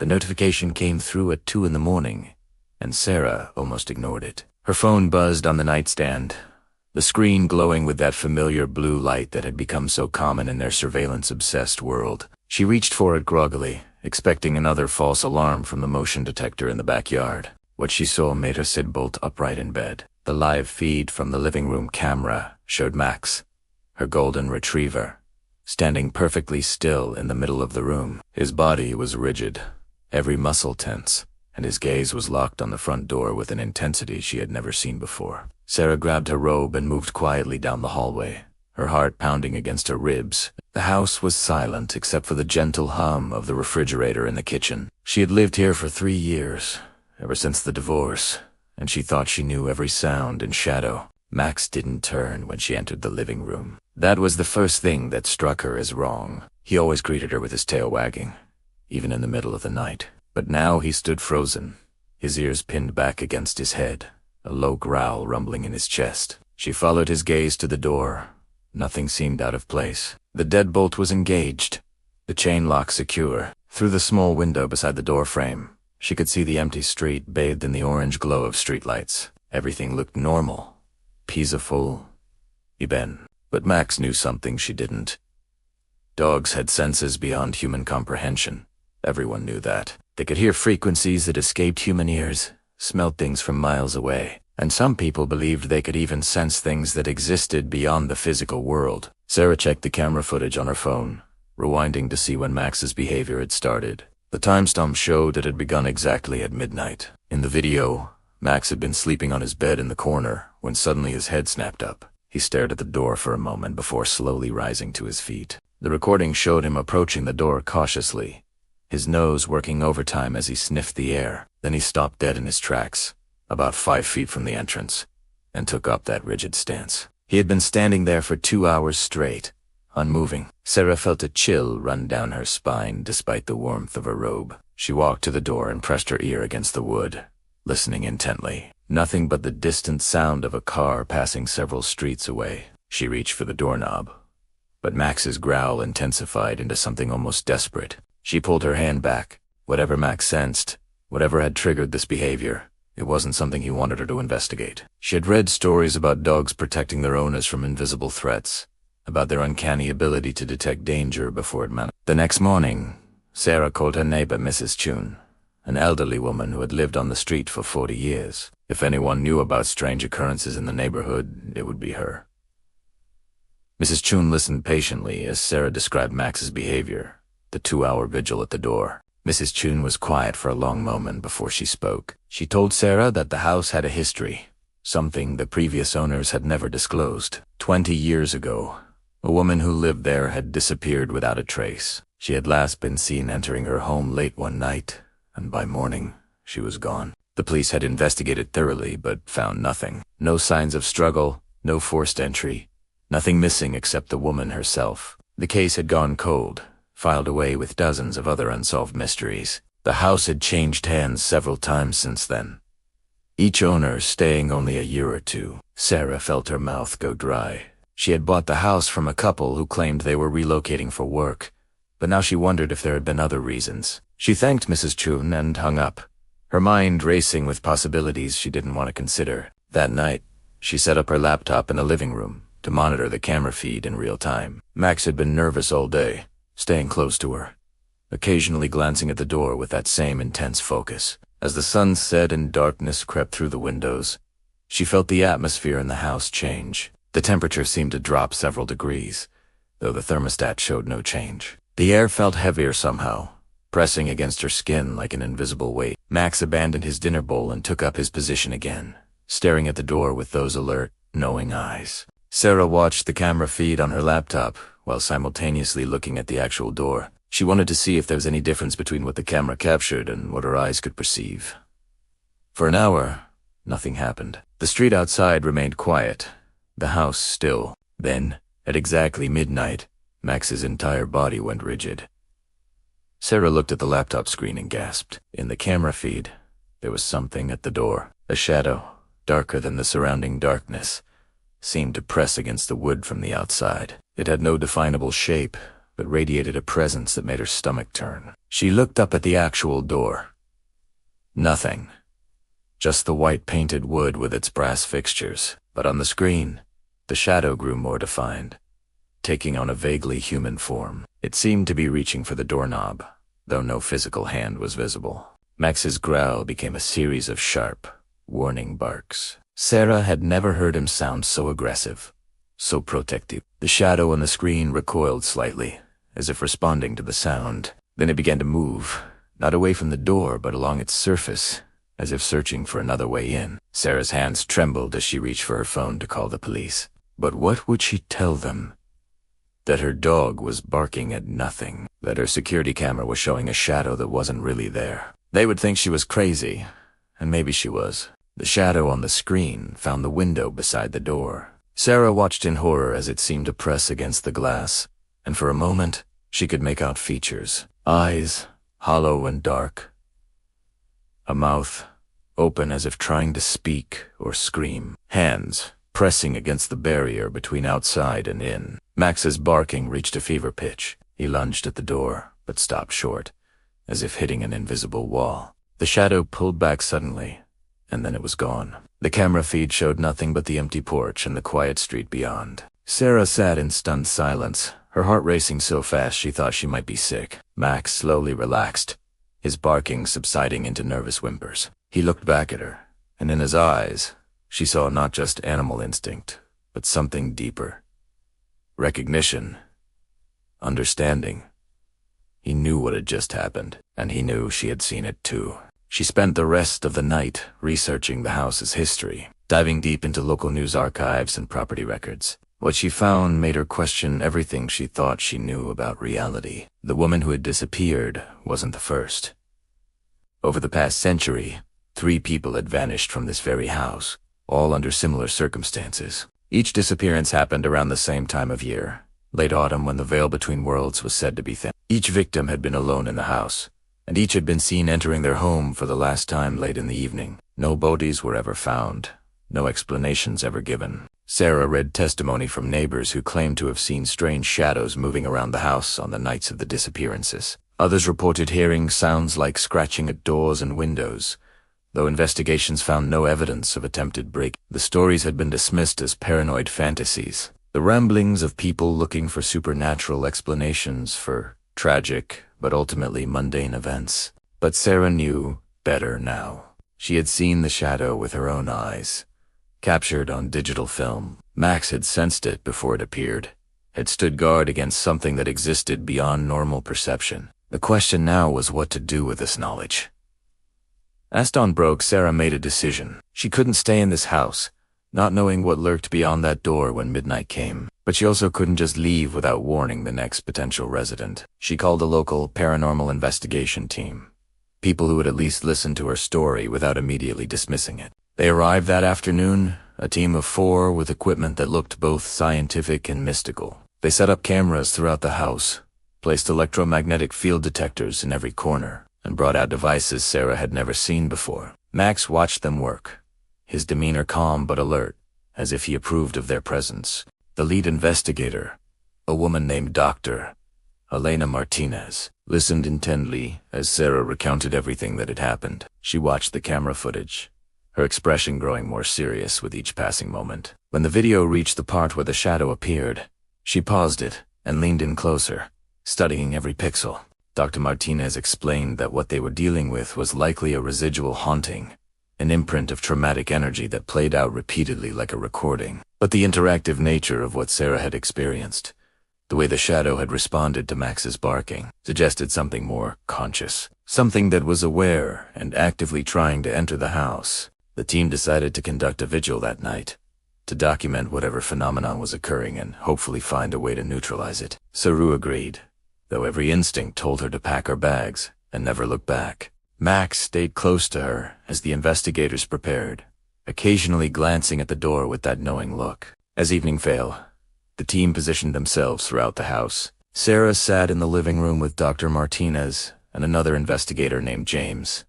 The notification came through at 2 in the morning, and Sarah almost ignored it. Her phone buzzed on the nightstand, the screen glowing with that familiar blue light that had become so common in their surveillance-obsessed world. She reached for it groggily, expecting another false alarm from the motion detector in the backyard. What she saw made her sit bolt upright in bed. The live feed from the living room camera showed Max, her golden retriever, standing perfectly still in the middle of the room. His body was rigid, every muscle tense, and his gaze was locked on the front door with an intensity she had never seen before. Sarah grabbed her robe and moved quietly down the hallway, her heart pounding against her ribs. The house was silent except for the gentle hum of the refrigerator in the kitchen. She had lived here for 3 years, ever since the divorce, and she thought she knew every sound and shadow. Max didn't turn when she entered the living room. That was the first thing that struck her as wrong. He always greeted her with his tail wagging, even in the middle of the night. But now he stood frozen, his ears pinned back against his head, a low growl rumbling in his chest. She followed his gaze to the door. Nothing seemed out of place. The deadbolt was engaged, the chain lock secure. Through the small window beside the door frame, she could see the empty street bathed in the orange glow of streetlights. Everything looked normal, peaceful, even. But Max knew something she didn't. Dogs had senses beyond human comprehension. Everyone knew that. They could hear frequencies that escaped human ears, smelled things from miles away, and some people believed they could even sense things that existed beyond the physical world. Sarah checked the camera footage on her phone, rewinding to see when Max's behavior had started. The timestamp showed it had begun exactly at midnight. In the video, Max had been sleeping on his bed in the corner when suddenly his head snapped up. He stared at the door for a moment before slowly rising to his feet. The recording showed him approaching the door cautiously, his nose working overtime as he sniffed the air. Then he stopped dead in his tracks, about 5 feet from the entrance, and took up that rigid stance. He had been standing there for 2 hours straight, unmoving. Sarah felt a chill run down her spine despite the warmth of her robe. She walked to the door and pressed her ear against the wood, listening intently. Nothing but the distant sound of a car passing several streets away. She reached for the doorknob, but Max's growl intensified into something almost desperate. She pulled her hand back. Whatever Max sensed, whatever had triggered this behavior, it wasn't something he wanted her to investigate. She had read stories about dogs protecting their owners from invisible threats, about their uncanny ability to detect danger before it manifested. The next morning, Sarah called her neighbor Mrs. Chun, an elderly woman who had lived on the street for 40 years. If anyone knew about strange occurrences in the neighborhood, it would be her. Mrs. Chun listened patiently as Sarah described Max's behavior, the 2-hour vigil at the door. Mrs. Chun was quiet for a long moment before she spoke. She told Sarah that the house had a history, something the previous owners had never disclosed. 20 years ago, a woman who lived there had disappeared without a trace. She had last been seen entering her home late one night, and by morning, she was gone. The police had investigated thoroughly but found nothing. No signs of struggle, no forced entry, nothing missing except the woman herself. The case had gone cold, filed away with dozens of other unsolved mysteries. The house had changed hands several times since then, each owner staying only a year or two. Sarah felt her mouth go dry. She had bought the house from a couple who claimed they were relocating for work, but now she wondered if there had been other reasons. She thanked Mrs. Chun and hung up, her mind racing with possibilities she didn't want to consider. That night, she set up her laptop in the living room to monitor the camera feed in real time. Max had been nervous all day, staying close to her, occasionally glancing at the door with that same intense focus. As the sun set and darkness crept through the windows, she felt the atmosphere in the house change. The temperature seemed to drop several degrees, though the thermostat showed no change. The air felt heavier somehow, pressing against her skin like an invisible weight. Max abandoned his dinner bowl and took up his position again, staring at the door with those alert, knowing eyes. Sarah watched the camera feed on her laptop while simultaneously looking at the actual door. She wanted to see if there was any difference between what the camera captured and what her eyes could perceive. For an hour, nothing happened. The street outside remained quiet, the house still. Then, at exactly midnight, Max's entire body went rigid. Sarah looked at the laptop screen and gasped. In the camera feed, there was something at the door. A shadow, darker than the surrounding darkness, seemed to press against the wood from the outside. It had no definable shape, but radiated a presence that made her stomach turn. She looked up at the actual door. Nothing. Just the white painted wood with its brass fixtures. But on the screen, the shadow grew more defined, taking on a vaguely human form. It seemed to be reaching for the doorknob, though no physical hand was visible. Max's growl became a series of sharp, warning barks. Sarah had never heard him sound so aggressive, so protective. The shadow on the screen recoiled slightly, as if responding to the sound. Then it began to move, not away from the door but along its surface, as if searching for another way in. Sarah's hands trembled as she reached for her phone to call the police. But what would she tell them? That her dog was barking at nothing, that her security camera was showing a shadow that wasn't really there. They would think she was crazy, and maybe she was. The shadow on the screen found the window beside the door. Sarah watched in horror as it seemed to press against the glass, and for a moment, she could make out features. Eyes, hollow and dark. A mouth, open as if trying to speak or scream. Hands, pressing against the barrier between outside and in. Max's barking reached a fever pitch. He lunged at the door, but stopped short, as if hitting an invisible wall. The shadow pulled back suddenly, and then it was gone. The camera feed showed nothing but the empty porch and the quiet street beyond. Sarah sat in stunned silence, her heart racing so fast she thought she might be sick. Max slowly relaxed, his barking subsiding into nervous whimpers. He looked back at her, and in his eyes, she saw not just animal instinct, but something deeper. Recognition. Understanding. He knew what had just happened, and he knew she had seen it too. She spent the rest of the night researching the house's history, diving deep into local news archives and property records. What she found made her question everything she thought she knew about reality. The woman who had disappeared wasn't the first. Over the past century, 3 people had vanished from this very house, all under similar circumstances. Each disappearance happened around the same time of year, late autumn when the veil between worlds was said to be thin. Each victim had been alone in the house, and each had been seen entering their home for the last time late in the evening. No bodies were ever found, no explanations ever given. Sarah read testimony from neighbors who claimed to have seen strange shadows moving around the house on the nights of the disappearances. Others reported hearing sounds like scratching at doors and windows, though investigations found no evidence of attempted break. The stories had been dismissed as paranoid fantasies, the ramblings of people looking for supernatural explanations for tragic but ultimately mundane events. But Sarah knew better now. She had seen the shadow with her own eyes, captured on digital film. Max had sensed it before it appeared, had stood guard against something that existed beyond normal perception. The question now was what to do with this knowledge. As dawn broke, Sarah made a decision. She couldn't stay in this house, not knowing what lurked beyond that door when midnight came. But she also couldn't just leave without warning the next potential resident. She called a local paranormal investigation team, people who would at least listen to her story without immediately dismissing it. They arrived that afternoon, a team of 4 with equipment that looked both scientific and mystical. They set up cameras throughout the house, placed electromagnetic field detectors in every corner, and brought out devices Sarah had never seen before. Max watched them work, his demeanor calm but alert, as if he approved of their presence. The lead investigator, a woman named Dr. Elena Martinez, listened intently as Sarah recounted everything that had happened. She watched the camera footage, her expression growing more serious with each passing moment. When the video reached the part where the shadow appeared, she paused it and leaned in closer, studying every pixel. Dr. Martinez explained that what they were dealing with was likely a residual haunting, an imprint of traumatic energy that played out repeatedly like a recording. But the interactive nature of what Sarah had experienced, the way the shadow had responded to Max's barking, suggested something more conscious, something that was aware and actively trying to enter the house. The team decided to conduct a vigil that night, to document whatever phenomenon was occurring and hopefully find a way to neutralize it. Saru agreed, though every instinct told her to pack her bags and never look back. Max stayed close to her as the investigators prepared, occasionally glancing at the door with that knowing look. As evening fell, the team positioned themselves throughout the house. Sarah sat in the living room with Dr. Martinez and another investigator named James.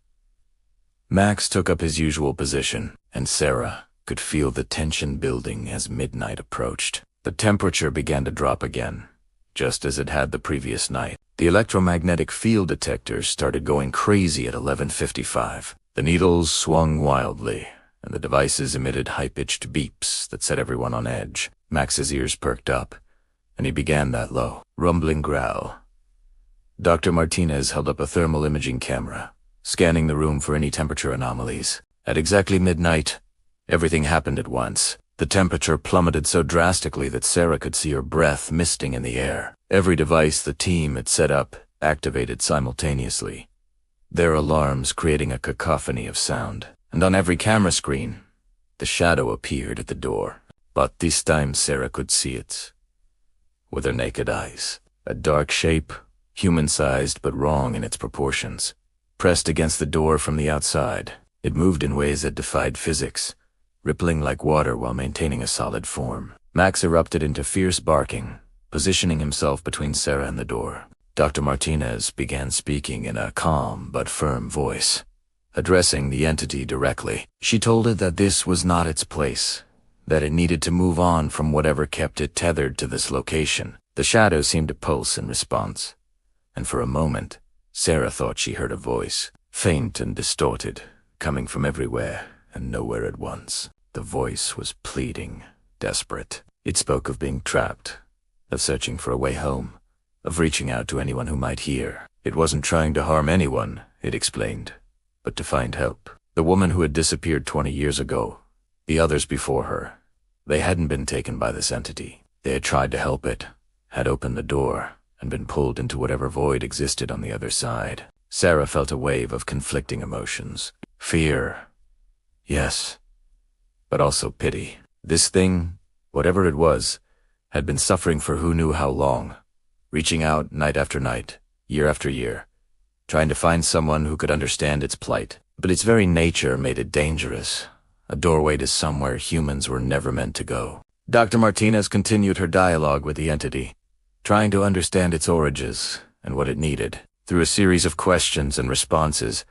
Max took up his usual position, and Sarah could feel the tension building as midnight approached. The temperature began to drop again, just as it had the previous night. The electromagnetic field detectors started going crazy at 11:55. The needles swung wildly, and the devices emitted high-pitched beeps that set everyone on edge. Max's ears perked up, and he began that low, rumbling growl. Dr. Martinez held up a thermal imaging camera, scanning the room for any temperature anomalies. At exactly midnight, everything happened at once. The temperature plummeted so drastically that Sarah could see her breath misting in the air. Every device the team had set up activated simultaneously, their alarms creating a cacophony of sound. And on every camera screen, the shadow appeared at the door. But this time Sarah could see it with her naked eyes. A dark shape, human-sized but wrong in its proportions, pressed against the door from the outside. It moved in ways that defied physics, rippling like water while maintaining a solid form. Max erupted into fierce barking, positioning himself between Sarah and the door. Dr. Martinez began speaking in a calm but firm voice, addressing the entity directly. She told it that this was not its place, that it needed to move on from whatever kept it tethered to this location. The shadow seemed to pulse in response, and for a moment, Sarah thought she heard a voice, faint and distorted, coming from everywhere and nowhere at once. The voice was pleading, desperate. It spoke of being trapped, of searching for a way home, of reaching out to anyone who might hear. It wasn't trying to harm anyone, it explained, but to find help. The woman who had disappeared 20 years ago, the others before her, they hadn't been taken by this entity. They had tried to help it, had opened the door, and been pulled into whatever void existed on the other side. Sarah felt a wave of conflicting emotions. Fear, yes, but also pity. This thing, whatever it was, had been suffering for who knew how long, reaching out night after night, year after year, trying to find someone who could understand its plight. But its very nature made it dangerous, a doorway to somewhere humans were never meant to go. Dr. Martinez continued her dialogue with the entity, trying to understand its origins and what it needed. Through a series of questions and responses,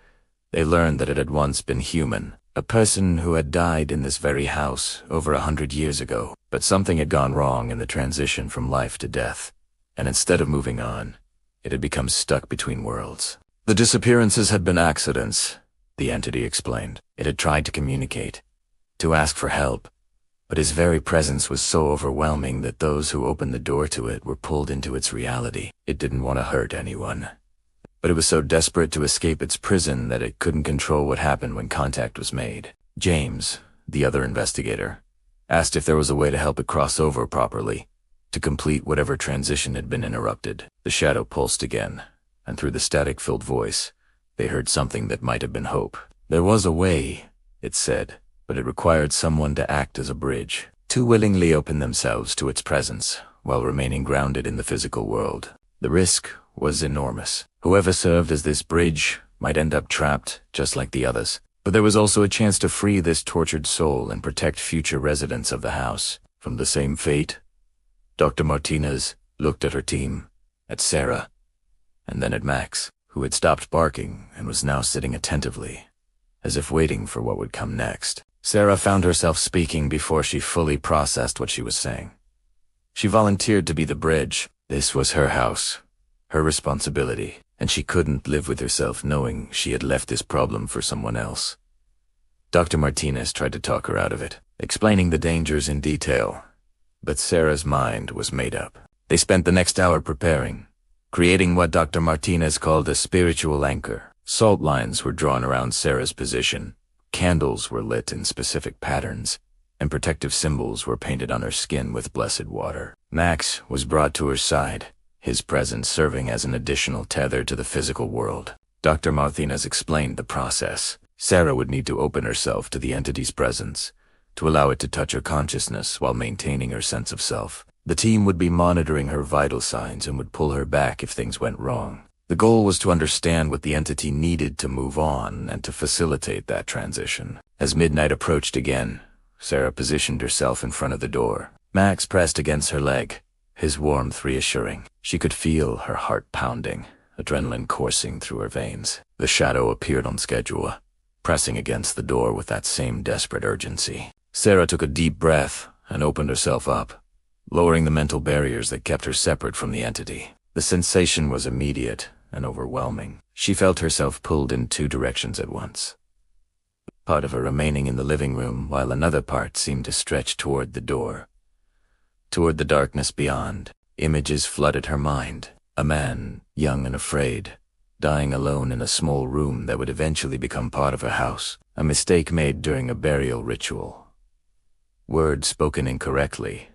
they learned that it had once been human, a person who had died in this very house over 100 years ago. But something had gone wrong in the transition from life to death, and instead of moving on, it had become stuck between worlds. The disappearances had been accidents, the entity explained. It had tried to communicate, to ask for help, but his very presence was so overwhelming that those who opened the door to it were pulled into its reality. It didn't want to hurt anyone, but it was so desperate to escape its prison that it couldn't control what happened when contact was made. James, the other investigator, asked if there was a way to help it cross over properly, to complete whatever transition had been interrupted. The shadow pulsed again, and through the static-filled voice, they heard something that might have been hope. There was a way, it said, but it required someone to act as a bridge, to willingly open themselves to its presence while remaining grounded in the physical world. The risk was enormous. Whoever served as this bridge might end up trapped just like the others. But there was also a chance to free this tortured soul and protect future residents of the house from the same fate. Dr. Martinez looked at her team, at Sarah, and then at Max, who had stopped barking and was now sitting attentively, as if waiting for what would come next. Sarah found herself speaking before she fully processed what she was saying. She volunteered to be the bridge. This was her house, her responsibility, and she couldn't live with herself knowing she had left this problem for someone else. Dr. Martinez tried to talk her out of it, explaining the dangers in detail, but Sarah's mind was made up. They spent the next hour preparing, creating what Dr. Martinez called a spiritual anchor. Salt lines were drawn around Sarah's position, candles were lit in specific patterns, and protective symbols were painted on her skin with blessed water. Max was brought to her side, his presence serving as an additional tether to the physical world. Dr. Martinez explained the process. Sarah would need to open herself to the entity's presence, to allow it to touch her consciousness while maintaining her sense of self. The team would be monitoring her vital signs and would pull her back if things went wrong. The goal was to understand what the entity needed to move on and to facilitate that transition. As midnight approached again, Sarah positioned herself in front of the door. Max pressed against her leg, his warmth reassuring. She could feel her heart pounding, adrenaline coursing through her veins. The shadow appeared on schedule, pressing against the door with that same desperate urgency. Sarah took a deep breath and opened herself up, lowering the mental barriers that kept her separate from the entity. The sensation was immediate and overwhelming. She felt herself pulled in two directions at once. Part of her remaining in the living room, while another part seemed to stretch toward the door. Toward the darkness beyond, images flooded her mind. A man, young and afraid, dying alone in a small room that would eventually become part of her house. A mistake made during a burial ritual. Words spoken incorrectly.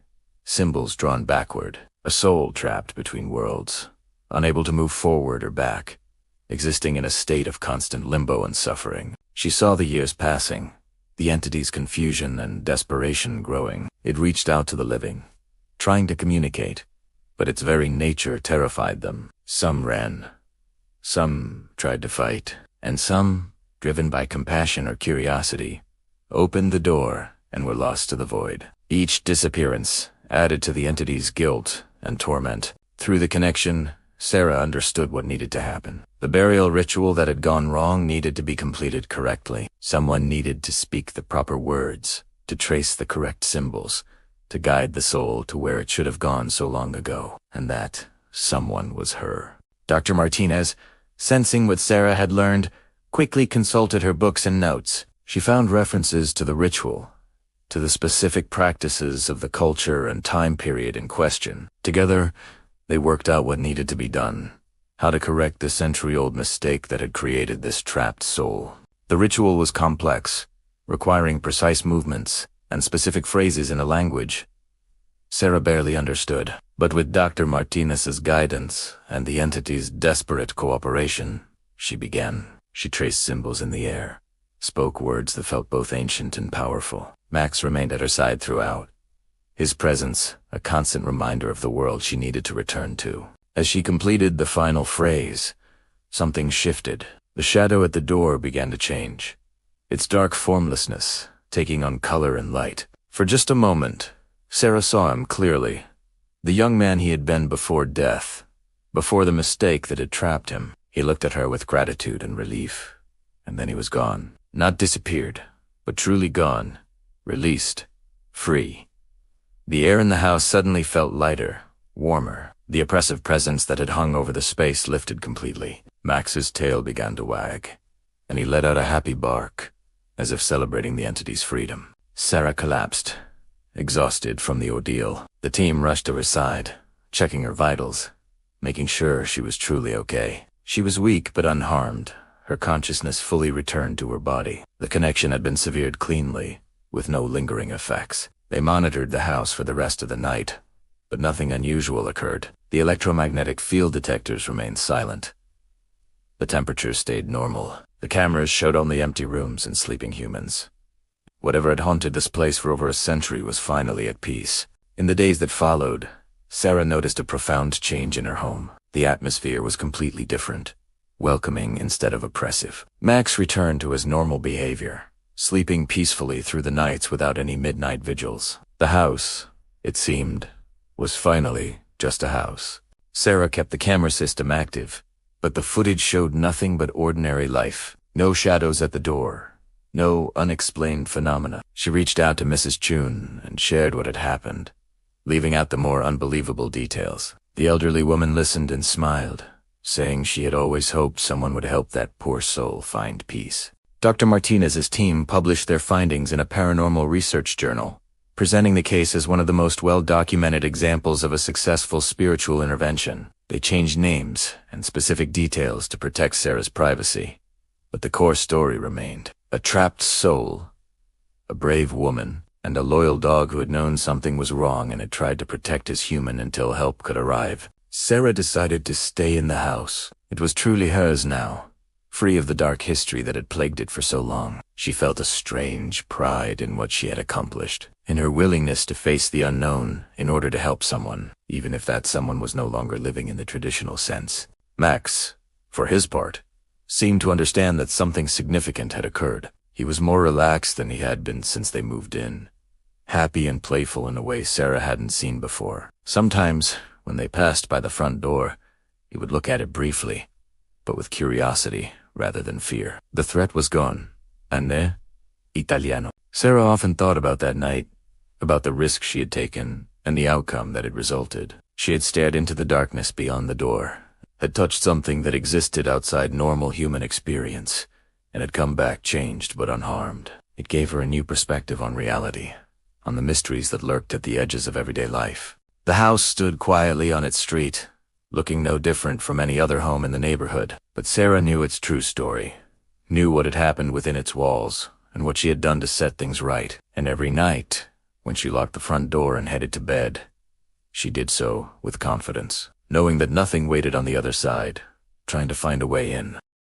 Symbols drawn backward. A soul trapped between worlds, unable to move forward or back, existing in a state of constant limbo and suffering. She saw the years passing, the entity's confusion and desperation growing. It reached out to the living, trying to communicate, but its very nature terrified them. Some ran, some tried to fight, and some, driven by compassion or curiosity, opened the door and were lost to the void. Each disappearance added to the entity's guilt and torment. Through the connection, Sarah understood what needed to happen. The burial ritual that had gone wrong needed to be completed correctly. Someone needed to speak the proper words, to trace the correct symbols, to guide the soul to where it should have gone so long ago. And that someone was her. Dr. Martinez, sensing what Sarah had learned, quickly consulted her books and notes. She found references to the ritual, to the specific practices of the culture and time period in question. Together, they worked out what needed to be done, how to correct the century-old mistake that had created this trapped soul. The ritual was complex, requiring precise movements and specific phrases in a language Sarah barely understood. But with Dr. Martinez's guidance and the entity's desperate cooperation, she began. She traced symbols in the air, spoke words that felt both ancient and powerful. Max remained at her side throughout, his presence a constant reminder of the world she needed to return to. As she completed the final phrase, something shifted. The shadow at the door began to change, its dark formlessness taking on color and light. For just a moment, Sarah saw him clearly, the young man he had been before death, before the mistake that had trapped him. He looked at her with gratitude and relief, and then he was gone. Not disappeared, but truly gone, released, free. The air in the house suddenly felt lighter, warmer. The oppressive presence that had hung over the space lifted completely. Max's tail began to wag, and he let out a happy bark, as if celebrating the entity's freedom. Sarah collapsed, exhausted from the ordeal. The team rushed to her side, checking her vitals, making sure she was truly okay. She was weak but unharmed, her consciousness fully returned to her body. The connection had been severed cleanly, with no lingering effects. They monitored the house for the rest of the night, but nothing unusual occurred. The electromagnetic field detectors remained silent. The temperature stayed normal. The cameras showed only empty rooms and sleeping humans. Whatever had haunted this place for over a century was finally at peace. In the days that followed, Sarah noticed a profound change in her home. The atmosphere was completely different, welcoming instead of oppressive. Max returned to his normal behavior, sleeping peacefully through the nights without any midnight vigils. The house, it seemed, was finally just a house. Sarah kept the camera system active, but the footage showed nothing but ordinary life. No shadows at the door, no unexplained phenomena. She reached out to Mrs. Chun and shared what had happened, leaving out the more unbelievable details. The elderly woman listened and smiled, saying she had always hoped someone would help that poor soul find peace. Dr. Martinez's team published their findings in a paranormal research journal, presenting the case as one of the most well-documented examples of a successful spiritual intervention. They changed names and specific details to protect Sarah's privacy, but the core story remained. A trapped soul, a brave woman, and a loyal dog who had known something was wrong and had tried to protect his human until help could arrive. Sarah decided to stay in the house. It was truly hers now, free of the dark history that had plagued it for so long. She felt a strange pride in what she had accomplished, in her willingness to face the unknown in order to help someone, even if that someone was no longer living in the traditional sense. Max, for his part, seemed to understand that something significant had occurred. He was more relaxed than he had been since they moved in, happy and playful in a way Sarah hadn't seen before. Sometimes, when they passed by the front door, he would look at it briefly, but with curiosity rather than fear. The threat was gone. Anne, Italiano. Sarah often thought about that night, about the risk she had taken, and the outcome that had resulted. She had stared into the darkness beyond the door, had touched something that existed outside normal human experience, and had come back changed but unharmed. It gave her a new perspective on reality, on the mysteries that lurked at the edges of everyday life. The house stood quietly on its street, looking no different from any other home in the neighborhood. But Sarah knew its true story, knew what had happened within its walls, and what she had done to set things right. And every night, when she locked the front door and headed to bed, she did so with confidence, knowing that nothing waited on the other side, trying to find a way in.